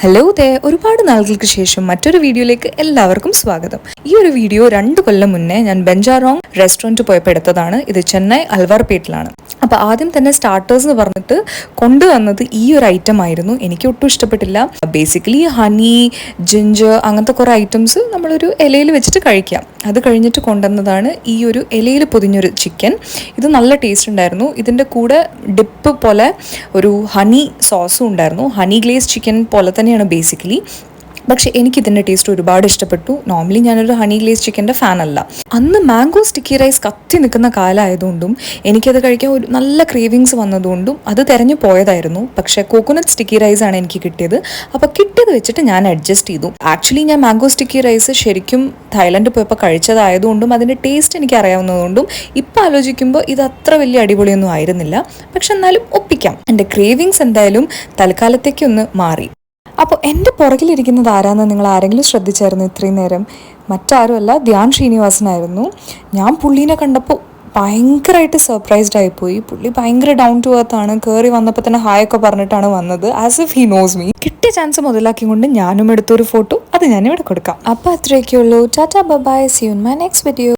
Hello ഒരുപാട് നാളുകൾക്ക് ശേഷം മറ്റൊരു വീഡിയോയിലേക്ക് എല്ലാവർക്കും സ്വാഗതം. ഈ ഒരു വീഡിയോ 2 കൊല്ലം മുന്നേ ഞാൻ ബെഞ്ചാറോങ് റെസ്റ്റോറൻറ്റ് പോയപ്പോൾ എടുത്തതാണ്. ഇത് ചെന്നൈ അൽവാർപേട്ടിലാണ്. അപ്പോൾ ആദ്യം തന്നെ സ്റ്റാർട്ടേഴ്സ് എന്ന് പറഞ്ഞിട്ട് കൊണ്ടുവന്നത് ഈ ഒരു ഐറ്റം ആയിരുന്നു. എനിക്ക് ഒട്ടും ഇഷ്ടപ്പെട്ടില്ല. ബേസിക്കലി ഹണി, ജിഞ്ചർ അങ്ങനത്തെ കുറേ ഐറ്റംസ് നമ്മളൊരു ഇലയിൽ വെച്ചിട്ട് കഴിക്കാം. അത് കഴിഞ്ഞിട്ട് കൊണ്ടുവന്നതാണ് ഈ ഒരു ഇലയിൽ പൊതിഞ്ഞൊരു ചിക്കൻ. ഇത് നല്ല ടേസ്റ്റ് ഉണ്ടായിരുന്നു. ഇതിൻ്റെ കൂടെ ഡിപ്പ് പോലെ ഒരു ഹണി സോസും ഉണ്ടായിരുന്നു. ഹണി ഗ്ലേസ് ചിക്കൻ പോലെ തന്നെയാണ് ബേസിക്കലി. പക്ഷേ എനിക്കിതിൻ്റെ ടേസ്റ്റ് ഒരുപാട് ഇഷ്ടപ്പെട്ടു. നോർമലി ഞാനൊരു ഹണി ഗ്ലേസ് ചിക്കൻ്റെ ഫാനല്ല. അന്ന് മാംഗോ സ്റ്റിക്കി റൈസ് കത്തി നിൽക്കുന്ന കാലമായതുകൊണ്ടും എനിക്കത് കഴിക്കാൻ ഒരു നല്ല ക്രേവിങ്സ് വന്നതുകൊണ്ടും അത് തിരഞ്ഞു പോയതായിരുന്നു. പക്ഷേ കോക്കോനട്ട് സ്റ്റിക്കി റൈസ് ആണ് എനിക്ക് കിട്ടിയത്. അപ്പോൾ കിട്ടിയത് വെച്ചിട്ട് ഞാൻ അഡ്ജസ്റ്റ് ചെയ്തു. ആക്ച്വലി ഞാൻ മാംഗോ സ്റ്റിക്കി റൈസ് ശരിക്കും തായ്ലൻഡ് പോയപ്പോൾ കഴിച്ചതായതുകൊണ്ടും അതിൻ്റെ ടേസ്റ്റ് എനിക്ക് അറിയാവുന്നതുകൊണ്ടും ഇപ്പോൾ ആലോചിക്കുമ്പോൾ ഇത് അത്ര വലിയ അടിപൊളിയൊന്നും ആയിരുന്നില്ല. പക്ഷെ എന്നാലും ഒപ്പിക്കാം. എൻ്റെ ക്രേവിങ്സ് എന്തായാലും തൽക്കാലത്തേക്കൊന്ന് മാറി. അപ്പോൾ എൻ്റെ പുറകിലിരിക്കുന്നത് ആരാന്ന് നിങ്ങൾ ആരെങ്കിലും ശ്രദ്ധിച്ചായിരുന്നു ഇത്രയും നേരം? മറ്റാരുമല്ല, ധ്യാൻ ശ്രീനിവാസനായിരുന്നു. ഞാൻ പുള്ളീനെ കണ്ടപ്പോൾ ഭയങ്കരമായിട്ട് സർപ്രൈസ്ഡ് ആയിപ്പോയി. പുള്ളി ഭയങ്കര ഡൗൺ ടു എർത്ത് ആണ്. കയറി വന്നപ്പോൾ തന്നെ ഹായ് ഒക്കെ പറഞ്ഞിട്ടാണ് വന്നത്. As if he knows me. കിട്ടിയ ചാൻസ് മുതലാക്കിക്കൊണ്ട് ഞാനും എടുത്തൊരു ഫോട്ടോ അത് ഞാനിവിടെ കൊടുക്കാം. അപ്പോൾ അത്രയൊക്കെ ഉള്ളൂ. Tata bye, see you in my next video.